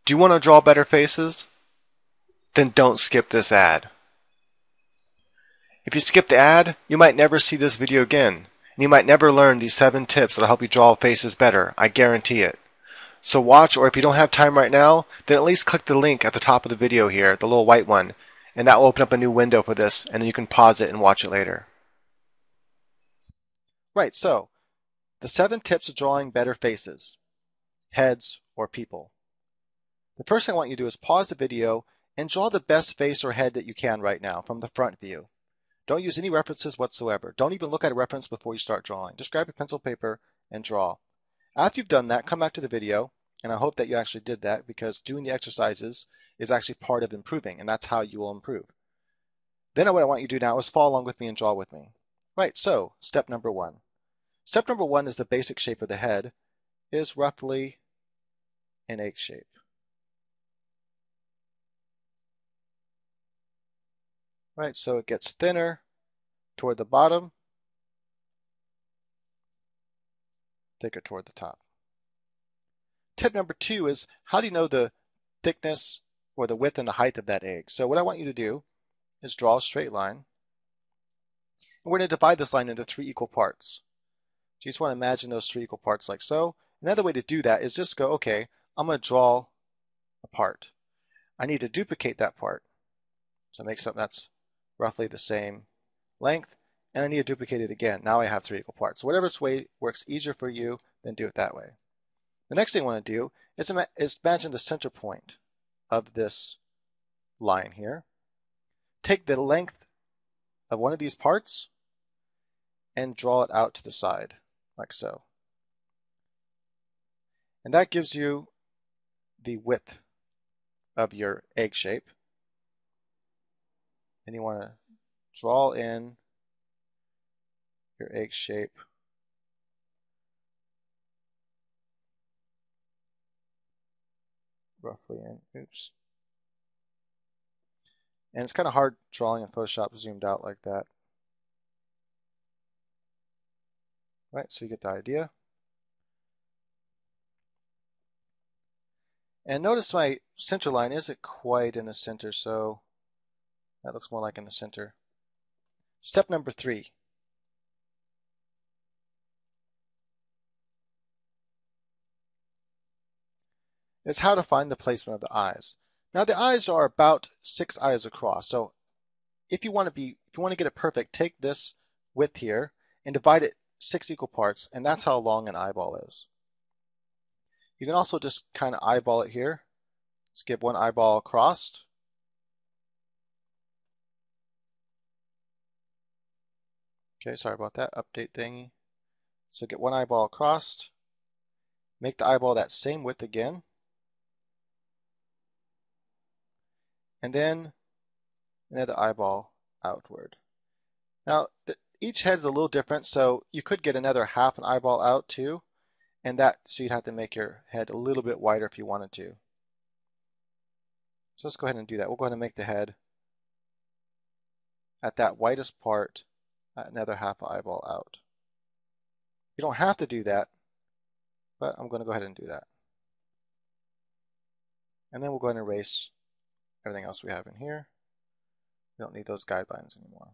Do you want to draw better faces? Then don't skip this ad. If you skip the ad, you might never see this video again, and you might never learn these 7 tips that'll help you draw faces better. I guarantee it. So watch, or if you don't have time right now, then at least click the link at the top of the video here, the little white one, and that will open up a new window for this, and then you can pause it and watch it later. Right, so the 7 tips of drawing better faces, heads, or people. The first thing I want you to do is pause the video and draw the best face or head that you can right now from the front view. Don't use any references whatsoever. Don't even look at a reference before you start drawing. Just grab your pencil paper and draw. After you've done that, come back to the video, and I hope that you actually did that because doing the exercises is actually part of improving, and that's how you will improve. Then what I want you to do now is follow along with me and draw with me. Right, so step number 1. Step number 1 is the basic shape of the head is roughly an egg shape. Right, so it gets thinner toward the bottom, thicker toward the top. Tip number 2 is how do you know the thickness or the width and the height of that egg? So what I want you to do is draw a straight line. And we're going to divide this line into 3 equal parts. So you just want to imagine those 3 equal parts like so. Another way to do that is just go, okay, I'm going to draw a part. I need to duplicate that part. So make something that's roughly the same length, and I need to duplicate it again. Now I have 3 equal parts. So whatever way works easier for you, then do it that way. The next thing I want to do is imagine the center point of this line here. Take the length of one of these parts and draw it out to the side, like so. And that gives you the width of your egg shape. And you want to draw in your egg shape roughly in, oops. And it's kind of hard drawing in Photoshop zoomed out like that. Right, so you get the idea. And notice my center line isn't quite in the center, so that looks more like in the center. Step number 3. Is how to find the placement of the eyes. Now the eyes are about 6 eyes across. So if you want to get it perfect, take this width here and divide it 6 equal parts, and that's how long an eyeball is. You can also just kind of eyeball it here. Let's give one eyeball across. Okay, sorry about that update thingy. So get one eyeball across. Make the eyeball that same width again. And then another eyeball outward. Now, each head's a little different, so you could get another half an eyeball out too, and so you'd have to make your head a little bit wider if you wanted to. So let's go ahead and do that. We'll go ahead and make the head at that widest part, another half eyeball out. You don't have to do that, but I'm going to go ahead and do that. And then we'll go ahead and erase everything else we have in here. We don't need those guidelines anymore.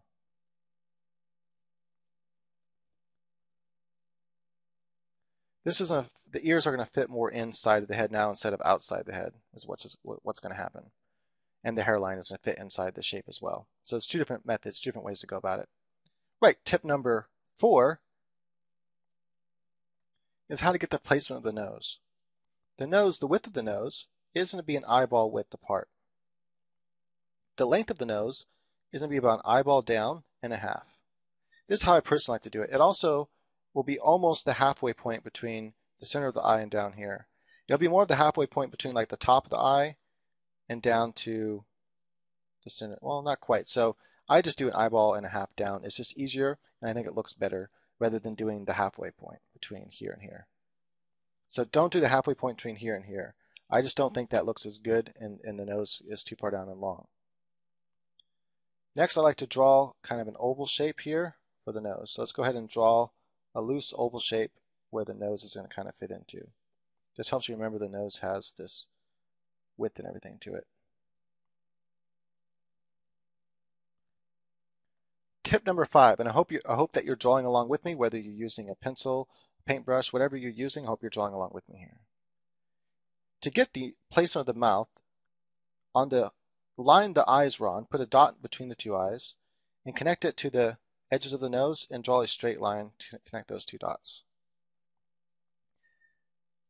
The ears are going to fit more inside of the head now instead of outside the head, is what's going to happen. And the hairline is going to fit inside the shape as well. So it's 2 different methods, 2 different ways to go about it. Right, tip number 4 is how to get the placement of the nose. The width of the nose is going to be an eyeball width apart. The length of the nose is going to be about an eyeball down and a half. This is how I personally like to do it. It also will be almost the halfway point between the center of the eye and down here. It'll be more of the halfway point between like the top of the eye and down to the center. Well, not quite. So I just do an eyeball and a half down. It's just easier, and I think it looks better rather than doing the halfway point between here and here. So don't do the halfway point between here and here. I just don't think that looks as good, and the nose is too far down and long. Next, I like to draw kind of an oval shape here for the nose. So let's go ahead and draw a loose oval shape where the nose is going to kind of fit into. Just helps you remember the nose has this width and everything to it. Tip number 5, and I hope that you're drawing along with me, whether you're using a pencil, paintbrush, whatever you're using, I hope you're drawing along with me here. To get the placement of the mouth, on the line the eyes were on, put a dot between the two eyes and connect it to the edges of the nose and draw a straight line to connect those two dots.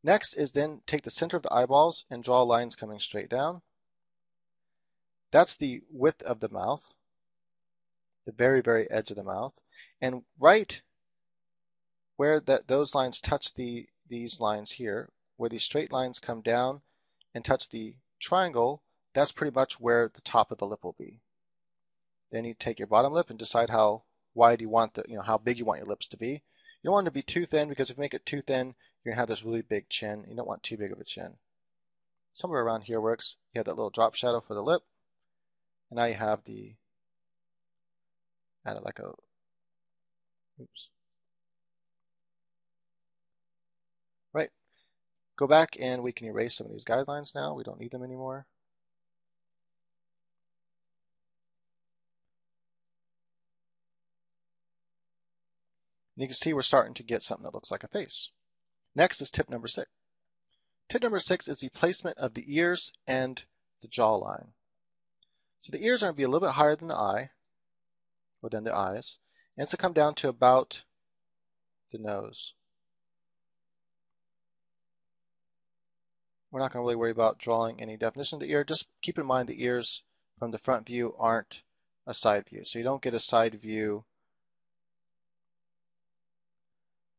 Next is then take the center of the eyeballs and draw lines coming straight down. That's the width of the mouth, the very, very edge of the mouth. And right where those lines touch these lines here, where these straight lines come down and touch the triangle, that's pretty much where the top of the lip will be. Then you take your bottom lip and decide how wide you want how big you want your lips to be. You don't want it to be too thin, because if you make it too thin, you're gonna have this really big chin. You don't want too big of a chin. Somewhere around here works. You have that little drop shadow for the lip, and now you have add it like a, oops. Right. Go back and we can erase some of these guidelines now. We don't need them anymore. And you can see we're starting to get something that looks like a face. Next is tip number 6. Tip number 6 is the placement of the ears and the jawline. So the ears are going to be a little bit higher than the eye, or than the eyes, and it's going to come down to about the nose. We're not going to really worry about drawing any definition of the ear. Just keep in mind the ears from the front view aren't a side view. So you don't get a side view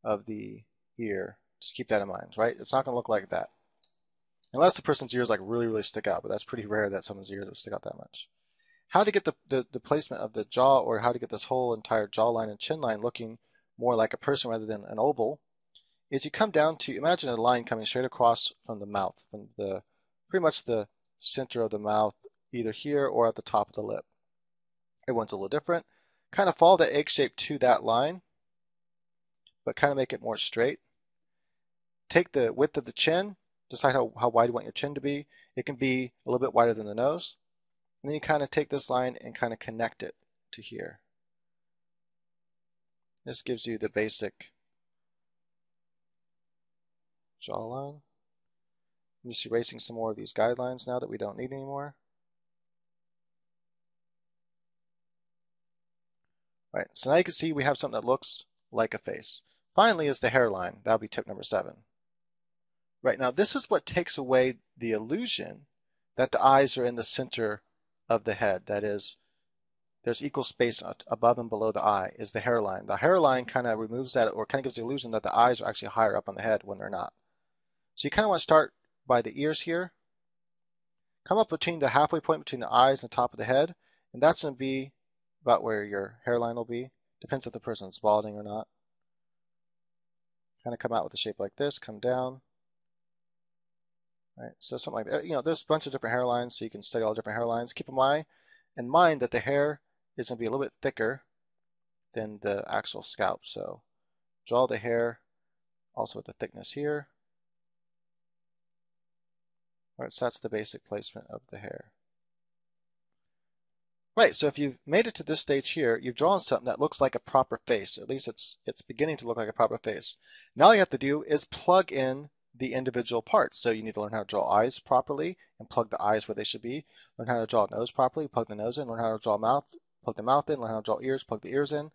of the ear. Just keep that in mind, right? It's not going to look like that. Unless the person's ears like really, really stick out, but that's pretty rare that someone's ears will stick out that much. How to get the placement of the jaw, or how to get this whole entire jawline and chin line looking more like a person rather than an oval, is you come down to, imagine a line coming straight across from the mouth, from pretty much the center of the mouth, either here or at the top of the lip. Everyone's a little different. Kind of follow the egg shape to that line, but kind of make it more straight. Take the width of the chin, decide how wide you want your chin to be. It can be a little bit wider than the nose. And then you kind of take this line and kind of connect it to here. This gives you the basic jawline. I'm just erasing some more of these guidelines now that we don't need anymore. All right, so now you can see we have something that looks like a face. Finally is the hairline. That'll be tip number 7. Right, now this is what takes away the illusion that the eyes are in the center of the head. That is, there's equal space above and below the eye is the hairline. The hairline kind of removes that, or kind of gives the illusion that the eyes are actually higher up on the head when they're not. So you kind of want to start by the ears here. Come up between the halfway point between the eyes and the top of the head, and that's going to be about where your hairline will be. Depends if the person's balding or not. Kind of come out with a shape like this, come down. Right, so something like that. There's a bunch of different hairlines, so you can study all the different hairlines. Keep in mind that the hair is going to be a little bit thicker than the actual scalp. So draw the hair also with the thickness here. All right, so that's the basic placement of the hair. Right, so if you've made it to this stage here, you've drawn something that looks like a proper face. At least it's beginning to look like a proper face. Now all you have to do is plug in the individual parts. So you need to learn how to draw eyes properly and plug the eyes where they should be. Learn how to draw a nose properly, plug the nose in. Learn how to draw a mouth, plug the mouth in. Learn how to draw ears, plug the ears in.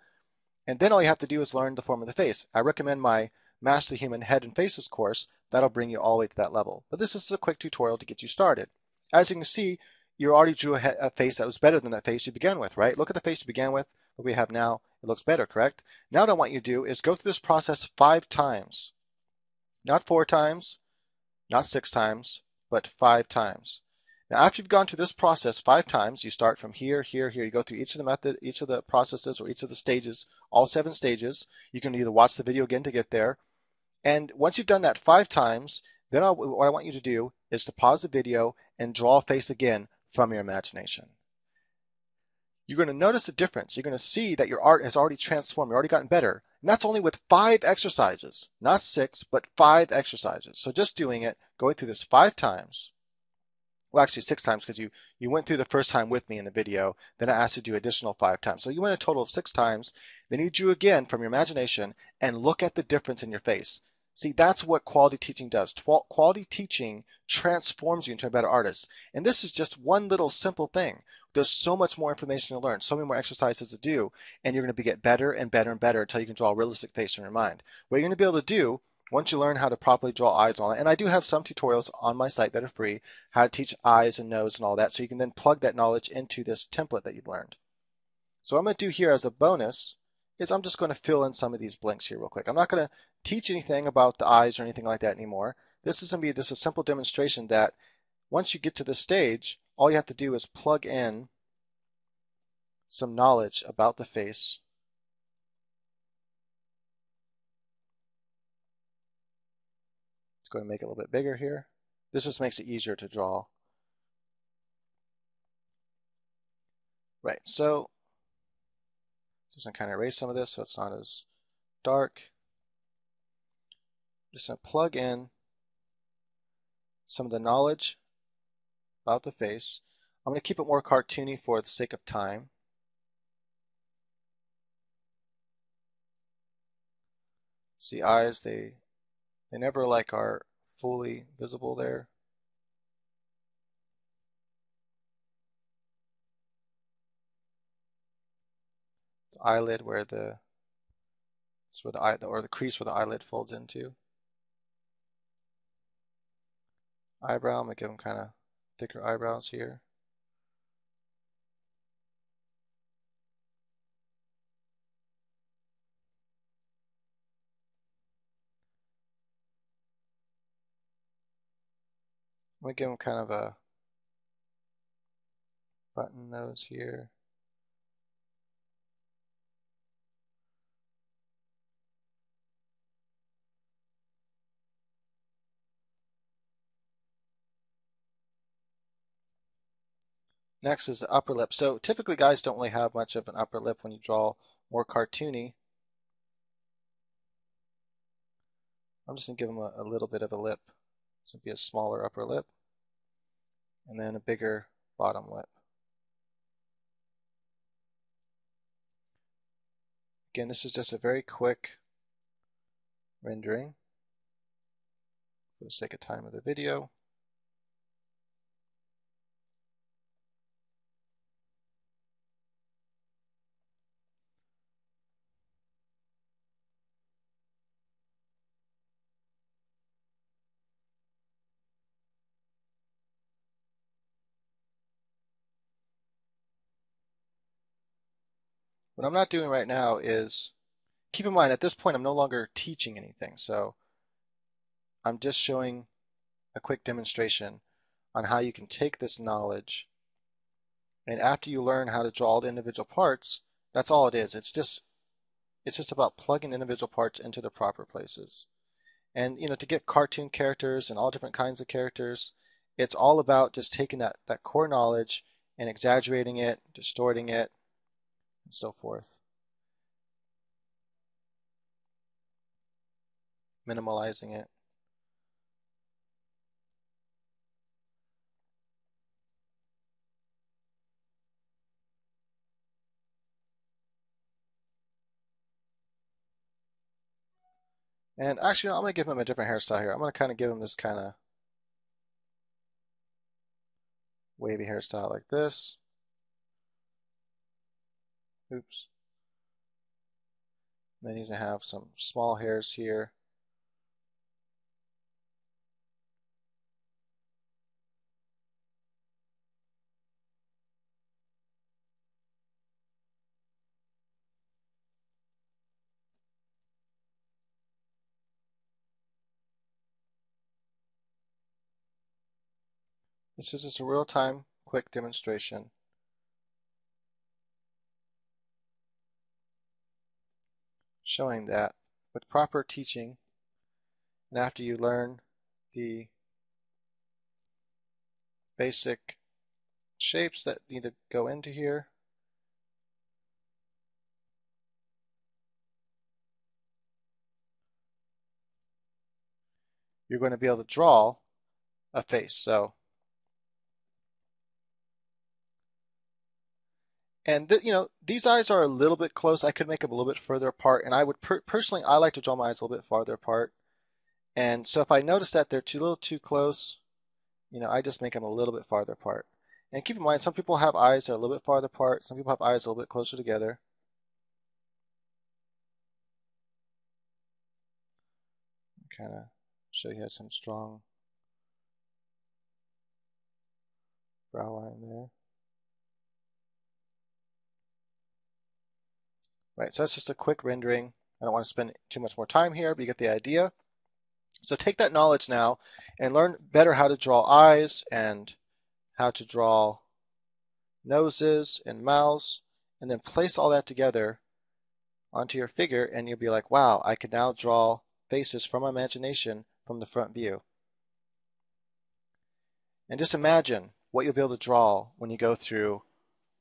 And then all you have to do is learn the form of the face. I recommend my Master the Human Head and Faces course. That'll bring you all the way to that level. But this is a quick tutorial to get you started. As you can see, you already drew a face that was better than that face you began with, right? Look at the face you began with, what we have now. It looks better, correct? Now what I want you to do is go through this process 5 times. Not 4 times, not 6 times, but 5 times. Now after you've gone through this process 5 times, you start from here, here, here. You go through each of the processes or each of the stages, all 7 stages. You can either watch the video again to get there. And once you've done that 5 times, then what I want you to do is to pause the video and draw a face again from your imagination. You're going to notice a difference. You're going to see that your art has already transformed. You've already gotten better. And that's only with 5 exercises. Not 6, but 5 exercises. So just doing it, going through this 5 times, Well, actually 6 times because you went through the first time with me in the video, then I asked you to do additional 5 times. So you went a total of 6 times. Then you drew again from your imagination and look at the difference in your face. See, that's what quality teaching does. Quality teaching transforms you into a better artist. And this is just one little simple thing. There's so much more information to learn, so many more exercises to do, and you're going to get better and better and better until you can draw a realistic face in your mind. What you're going to be able to do once you learn how to properly draw eyes and all that, and I do have some tutorials on my site that are free, how to teach eyes and nose and all that, so you can then plug that knowledge into this template that you've learned. So what I'm going to do here as a bonus is I'm just going to fill in some of these blanks here real quick. I'm not going to teach anything about the eyes or anything like that anymore. This is going to be just a simple demonstration that once you get to this stage, all you have to do is plug in some knowledge about the face. Let's go and make it a little bit bigger here. This just makes it easier to draw. Right, so just going to kind of erase some of this so it's not as dark. Just going to plug in some of the knowledge about the face. I'm going to keep it more cartoony for the sake of time. See, eyes, they never like are fully visible there. The eyelid where the crease where the eyelid folds into. Eyebrow, I'm going to give them kind of thicker eyebrows here. I'm going to give them kind of a button nose here. Next is the upper lip. So typically guys don't really have much of an upper lip when you draw more cartoony. I'm just going to give them a little bit of a lip. This would be a smaller upper lip and then a bigger bottom lip. Again, this is just a very quick rendering for the sake of time of the video. What I'm not doing right now is, keep in mind at this point I'm no longer teaching anything, so I'm just showing a quick demonstration on how you can take this knowledge, and after you learn how to draw all the individual parts, that's all it is. It's just about plugging individual parts into the proper places. And to get cartoon characters and all different kinds of characters, it's all about just taking that core knowledge and exaggerating it, distorting it, and so forth. Minimalizing it. And actually, I'm going to give him a different hairstyle here. I'm going to kind of give him this kind of wavy hairstyle like this. Oops. And then he's going to have some small hairs here. This is just a real-time, quick demonstration showing that with proper teaching, and after you learn the basic shapes that need to go into here, you're going to be able to draw a face. So And these eyes are a little bit close. I could make them a little bit further apart, and I would personally, I like to draw my eyes a little bit farther apart. And so if I notice that they're a little too close, I just make them a little bit farther apart. And keep in mind, some people have eyes that are a little bit farther apart. Some people have eyes a little bit closer together. Kind of show you some strong brow line there. Right, so that's just a quick rendering. I don't want to spend too much more time here, but you get the idea. So take that knowledge now and learn better how to draw eyes and how to draw noses and mouths, and then place all that together onto your figure, and you'll be like, wow, I can now draw faces from my imagination from the front view. And just imagine what you'll be able to draw when you go through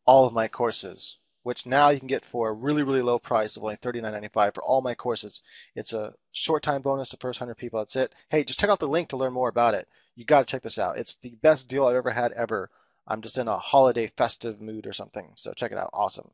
all of my courses, which now you can get for a really, really low price of only $39.95 for all my courses. It's a short time bonus, the first 100 people. That's it. Hey, just check out the link to learn more about it. You got to check this out. It's the best deal I've ever had ever. I'm just in a holiday festive mood or something. So check it out. Awesome.